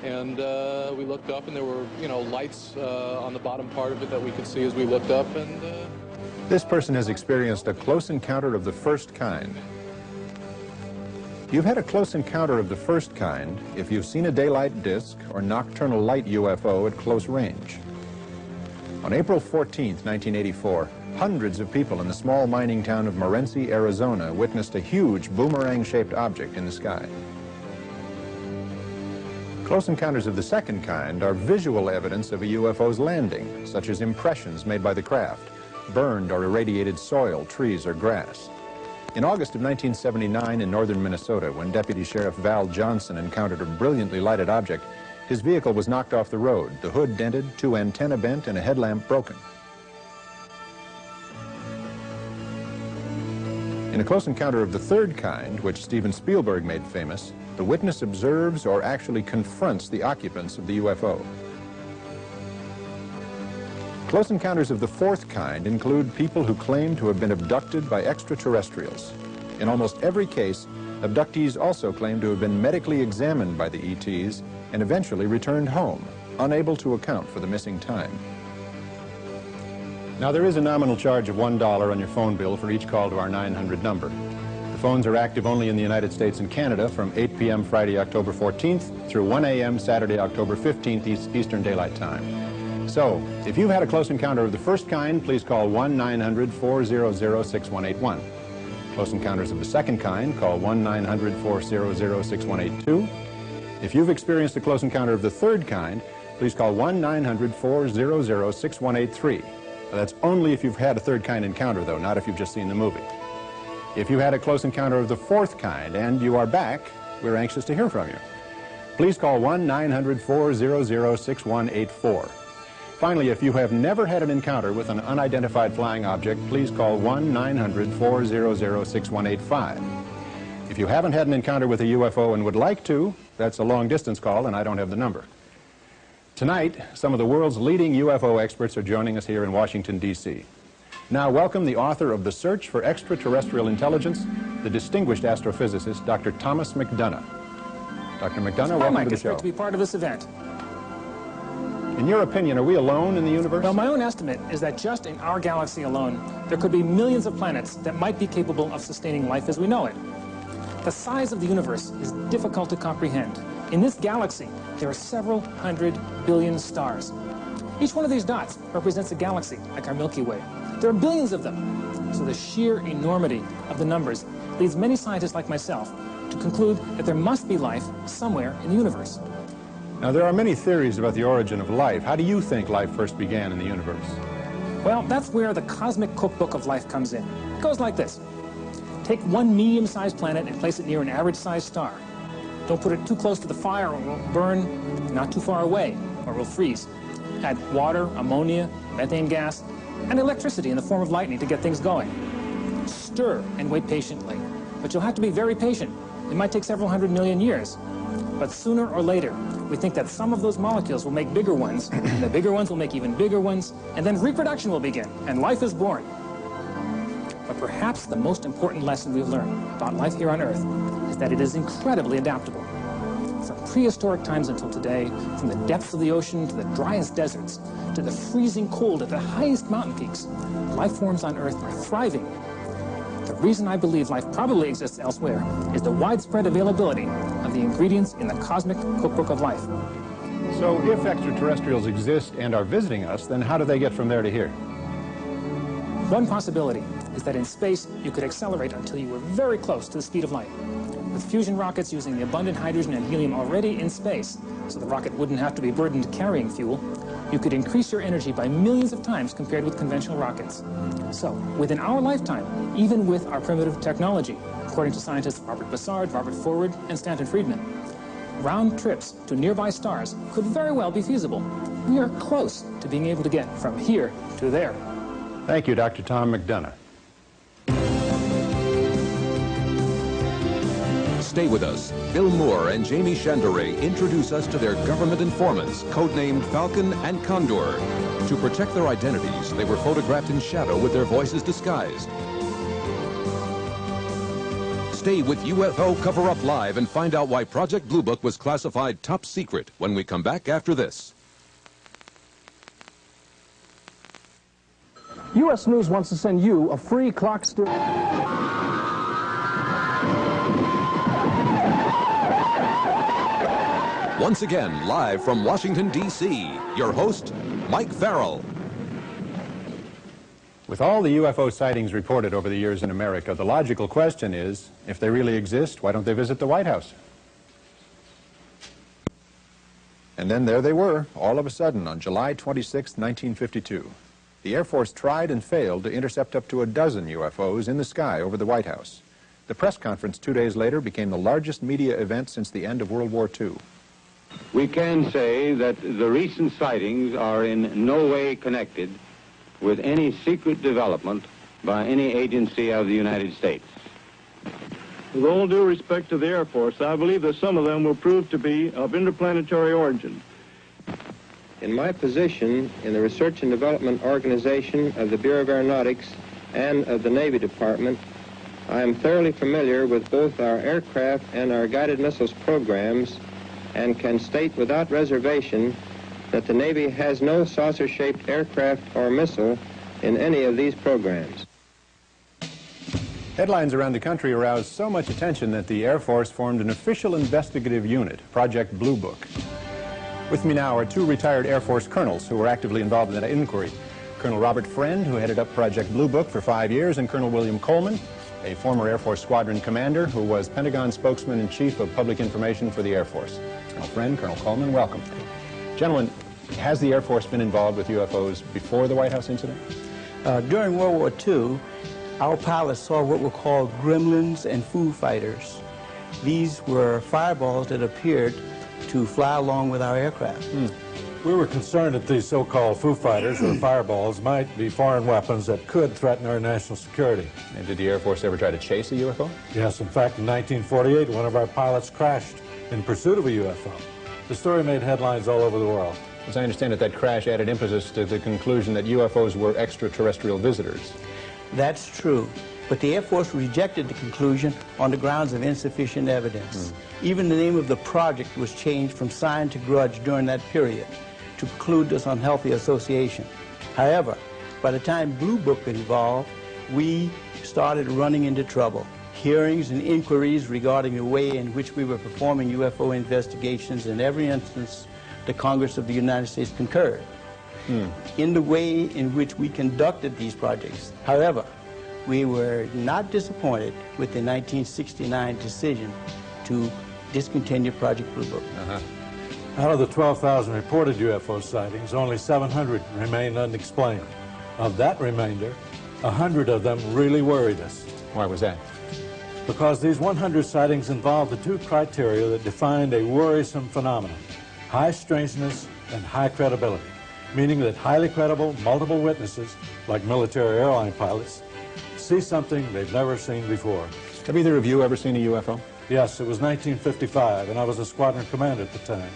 And we looked up, and there were, lights on the bottom part of it that we could see as we looked up. And this person has experienced a close encounter of the first kind. You've had a close encounter of the first kind if you've seen a daylight disk or nocturnal light UFO at close range. On April 14th, 1984, hundreds of people in the small mining town of Morenci, Arizona, witnessed a huge boomerang-shaped object in the sky. Close encounters of the second kind are visual evidence of a UFO's landing, such as impressions made by the craft, burned or irradiated soil, trees, or grass. In August of 1979 in northern Minnesota, when Deputy Sheriff Val Johnson encountered a brilliantly lighted object, his vehicle was knocked off the road, the hood dented, 2 antennae bent, and a headlamp broken. In a close encounter of the third kind, which Steven Spielberg made famous, the witness observes or actually confronts the occupants of the UFO. Close encounters of the fourth kind include people who claim to have been abducted by extraterrestrials. In almost every case, abductees also claim to have been medically examined by the ETs and eventually returned home, unable to account for the missing time. Now, there is a nominal charge of $1 on your phone bill for each call to our 900 number. The phones are active only in the United States and Canada from 8 p.m. Friday, October 14th through 1 a.m. Saturday, October 15th Eastern Daylight Time. So, if you've had a close encounter of the first kind, please call 1-900-400-6181. Close encounters of the second kind, call 1-900-400-6182. If you've experienced a close encounter of the third kind, please call 1-900-400-6183. That's only if you've had a third kind encounter, though, not if you've just seen the movie. If you had a close encounter of the fourth kind and you are back, we're anxious to hear from you. Please call 1-900-400-6184. Finally, if you have never had an encounter with an unidentified flying object, please call 1-900-400-6185. If you haven't had an encounter with a UFO and would like to, that's a long-distance call, and I don't have the number. Tonight, some of the world's leading UFO experts are joining us here in Washington, D.C. Now, welcome the author of The Search for Extraterrestrial Intelligence, the distinguished astrophysicist, Dr. Thomas McDonough. Dr. McDonough, welcome to the show. It's great to be part of this event. In your opinion, are we alone in the universe? Well, my own estimate is that just in our galaxy alone, there could be millions of planets that might be capable of sustaining life as we know it. The size of the universe is difficult to comprehend. In this galaxy, there are several hundred billion stars. Each one of these dots represents a galaxy, like our Milky Way. There are billions of them. So the sheer enormity of the numbers leads many scientists like myself to conclude that there must be life somewhere in the universe. Now, there are many theories about the origin of life. How do you think life first began in the universe? Well, that's where the cosmic cookbook of life comes in. It goes like this. Take one medium-sized planet and place it near an average-sized star. Don't put it too close to the fire or it will burn, not too far away or it will freeze. Add water, ammonia, methane gas, and electricity in the form of lightning to get things going. Stir and wait patiently, but you'll have to be very patient. It might take several hundred million years. But sooner or later, we think that some of those molecules will make bigger ones, and the bigger ones will make even bigger ones, and then reproduction will begin, and life is born. But perhaps the most important lesson we've learned about life here on Earth is that it is incredibly adaptable. From prehistoric times until today, from the depths of the ocean to the driest deserts, to the freezing cold at the highest mountain peaks, life forms on Earth are thriving. The reason I believe life probably exists elsewhere is the widespread availability of the ingredients in the cosmic cookbook of life. So if extraterrestrials exist and are visiting us, then how do they get from there to here? One possibility is that in space you could accelerate until you were very close to the speed of light. With fusion rockets using the abundant hydrogen and helium already in space, so the rocket wouldn't have to be burdened carrying fuel, you could increase your energy by millions of times compared with conventional rockets. So, within our lifetime, even with our primitive technology, according to scientists Robert Bussard, Robert Forward, and Stanton Friedman, round trips to nearby stars could very well be feasible. We are close to being able to get from here to there. Thank you, Dr. Tom McDonough. Stay with us. Bill Moore and Jamie Chandere introduce us to their government informants, codenamed Falcon and Condor. To protect their identities, they were photographed in shadow with their voices disguised. Stay with UFO Cover-Up Live and find out why Project Blue Book was classified top secret when we come back after this. U.S. News wants to send you a free clock still. Once again, live from Washington, D.C., your host, Mike Farrell. With all the UFO sightings reported over the years in America, the logical question is, if they really exist, why don't they visit the White House? And then there they were, all of a sudden, on July 26, 1952. The Air Force tried and failed to intercept up to a dozen UFOs in the sky over the White House. The press conference 2 days later became the largest media event since the end of World War II. We can say that the recent sightings are in no way connected with any secret development by any agency of the United States. With all due respect to the Air Force, I believe that some of them will prove to be of interplanetary origin. In my position in the Research and Development Organization of the Bureau of Aeronautics and of the Navy Department, I am thoroughly familiar with both our aircraft and our guided missiles programs and can state without reservation that the Navy has no saucer-shaped aircraft or missile in any of these programs. Headlines around the country aroused so much attention that the Air Force formed an official investigative unit, Project Blue Book. With me now are two retired Air Force colonels who were actively involved in that inquiry. Colonel Robert Friend, who headed up Project Blue Book for 5 years, and Colonel William Coleman, a former Air Force squadron commander who was Pentagon spokesman and chief of public information for the Air Force. Colonel Friend, Colonel Coleman, welcome. Gentlemen, has the Air Force been involved with UFOs before the White House incident? During World War II, our pilots saw what were called gremlins and Foo Fighters. These were fireballs that appeared to fly along with our aircraft. We were concerned that these so-called Foo Fighters or fireballs might be foreign weapons that could threaten our national security. And did the Air Force ever try to chase a UFO? Yes, in fact, in 1948, one of our pilots crashed in pursuit of a UFO. The story made headlines all over the world. As I understand it, that crash added impetus to the conclusion that UFOs were extraterrestrial visitors. That's true, but the Air Force rejected the conclusion on the grounds of insufficient evidence. Even the name of the project was changed from Sign to Grudge during that period to preclude this unhealthy association. However, by the time Blue Book got involved, we started running into trouble. Hearings and inquiries regarding the way in which we were performing UFO investigations, in every instance, the Congress of the United States concurred in the way in which we conducted these projects. However, we were not disappointed with the 1969 decision to discontinue Project Blue Book. Out of the 12,000 reported UFO sightings, only 700 remained unexplained. Of that remainder, 100 of them really worried us. Why was that? Because these 100 sightings involved the two criteria that defined a worrisome phenomenon: high strangeness and high credibility, meaning that highly credible, multiple witnesses, like military airline pilots, see something they've never seen before. Have either of you ever seen a UFO? Yes, it was 1955, and I was a squadron commander at the time.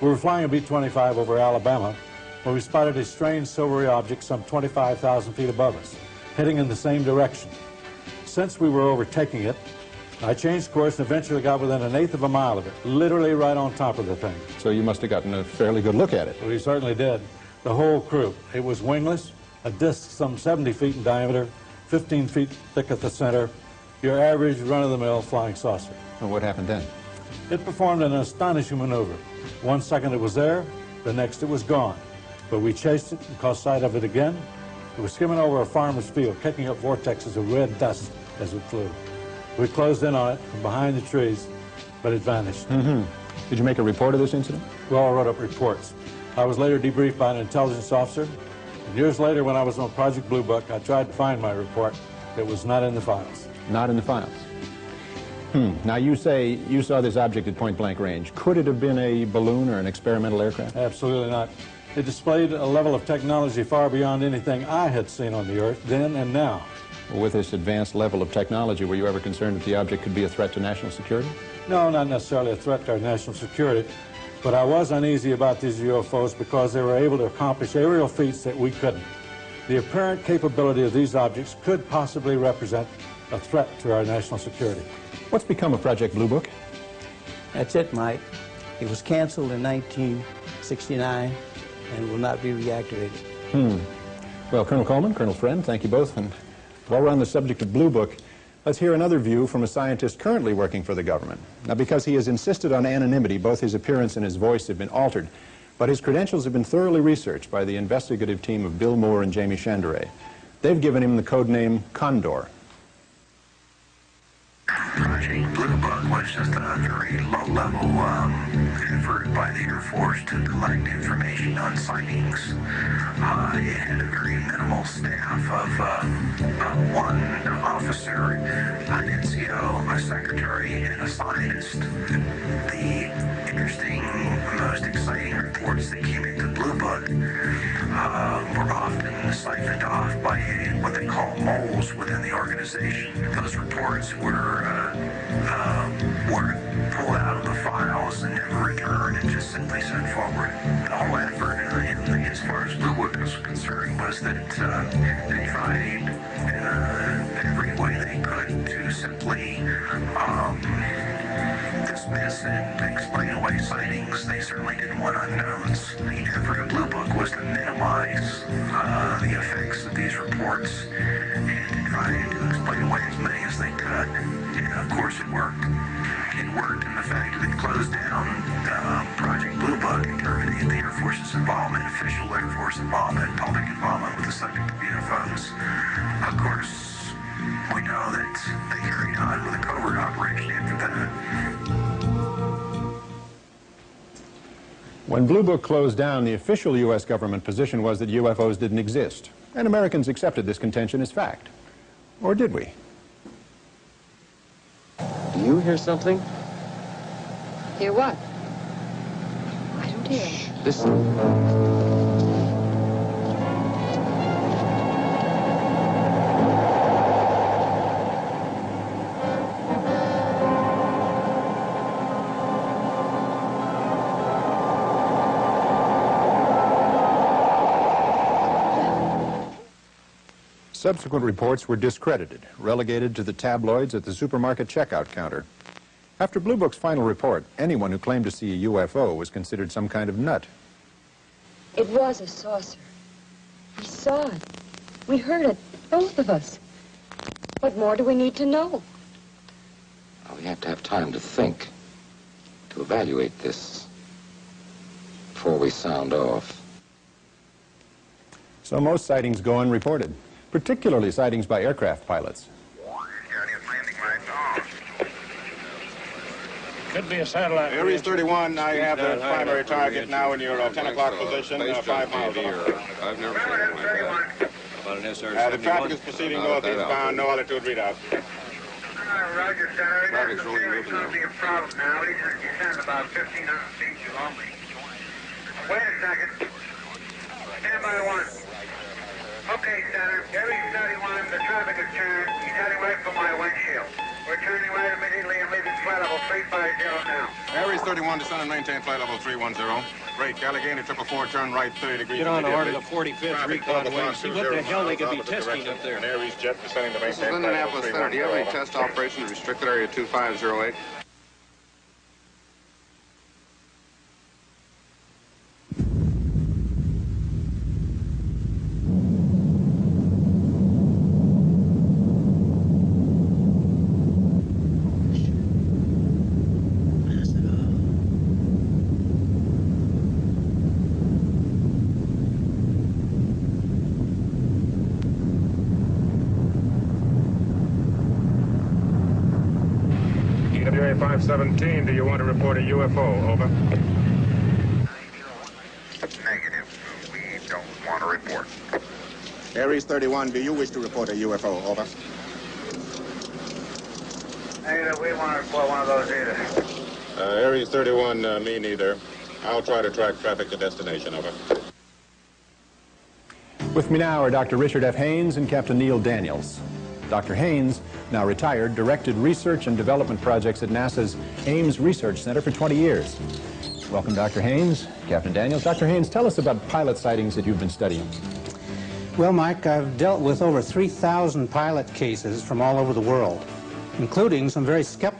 We were flying a B-25 over Alabama when we spotted a strange silvery object some 25,000 feet above us, heading in the same direction. Since we were overtaking it, I changed course and eventually got within 1/8 of a mile of it, literally right on top of the thing. So you must have gotten a fairly good look at it. We certainly did. The whole crew. It was wingless, a disc some 70 feet in diameter, 15 feet thick at the center, your average run-of-the-mill flying saucer. Well, what happened then? It performed an astonishing maneuver. 1 second it was there, the next it was gone. But we chased it and caught sight of it again. It was skimming over a farmer's field, kicking up vortexes of red dust as it flew. We closed in on it from behind the trees, but it vanished. Did you make a report of this incident? We all wrote up reports. I was later debriefed by an intelligence officer. And years later, when I was on Project Blue Book, I tried to find my report. It was not in the files. Not in the files. Now, you say you saw this object at point-blank range. Could it have been a balloon or an experimental aircraft? Absolutely not. It displayed a level of technology far beyond anything I had seen on the Earth then and now. Well, with this advanced level of technology, were you ever concerned that the object could be a threat to national security? No, not necessarily a threat to our national security, but I was uneasy about these UFOs because they were able to accomplish aerial feats that we couldn't. The apparent capability of these objects could possibly represent a threat to our national security. What's become of Project Blue Book? That's it, Mike. It was canceled in 1969 and will not be reactivated. Well, Colonel Coleman, Colonel Friend, thank you both. And while we're on the subject of Blue Book, let's hear another view from a scientist currently working for the government. Now, because he has insisted on anonymity, both his appearance and his voice have been altered, but his credentials have been thoroughly researched by the investigative team of Bill Moore and Jamie Chandray. They've given him the code name Condor. Project Blue Book was just a very low-level effort by the Air Force to collect information on sightings. It had a very minimal staff of one officer, an NCO, a secretary, and a scientist. The interesting, most exciting reports that came into Blue Book were often siphoned off by what they call moles within the organization. Those reports were pulled out of the files and never returned and just simply sent forward. The whole effort, as far as Blue Book is concerned, was that they tried every way they could to simply dismiss and explain away sightings. They certainly didn't want unknowns. The effort of Blue Book was to minimize the effects of these reports and to try to explain away as many as they could. And of course it worked. It worked in the fact that it closed down Project Blue Book and terminated the Air Force's involvement, official Air Force involvement, public involvement with the subject of UFOs. Of course, we know that they carried on with a covert operation after that. When Blue Book closed down, the official U.S. government position was that UFOs didn't exist, and Americans accepted this contention as fact. Or did we? Do you hear something? Hear what? I don't hear. Listen. Subsequent reports were discredited, relegated to the tabloids at the supermarket checkout counter. After Blue Book's final report, anyone who claimed to see a UFO was considered some kind of nut. It was a saucer. We saw it. We heard it, both of us. What more do we need to know? Well, we have to have time to think, to evaluate this before we sound off. So most sightings go unreported, particularly sightings by aircraft pilots. Could be a satellite. Aries 31, I have the primary target now in your 10 o'clock position, 5 miles off. I've never seen one like that. About an SR-71. The traffic is proceeding northeast bound, no altitude readout. Roger, Senator. Traffic's really moving now. It's going to be a problem now. He's descending about 1,500 feet below me. Wait a second. Stand by one. Okay, Senator. Aries 31, the traffic is turned. He's heading right for my windshield. We're turning right immediately and leaving flight level 350 now. Aries 31, descend and maintain flight level 310. Great. Allegheny 444, turn right 30 degrees. Get on the order of the 45th recon wing. See what the hell they could be testing up there. Aries jet descending to maintain flight level 310. This is Indianapolis Center. Do you have any test operations restricted area 2508? EWA 517, do you want to report a UFO? Over. Negative. We don't want to report. Aries 31, do you wish to report a UFO? Over. Negative. We want to report one of those either. Aries 31, me neither. I'll try to track traffic to destination. Over. With me now are Dr. Richard F. Haynes and Captain Neil Daniels. Dr. Haynes, now retired, directed research and development projects at NASA's Ames Research Center for 20 years. Welcome, Dr. Haynes. Captain Daniels. Dr. Haynes, tell us about pilot sightings that you've been studying. Well, Mike, I've dealt with over 3,000 pilot cases from all over the world, including some very skeptical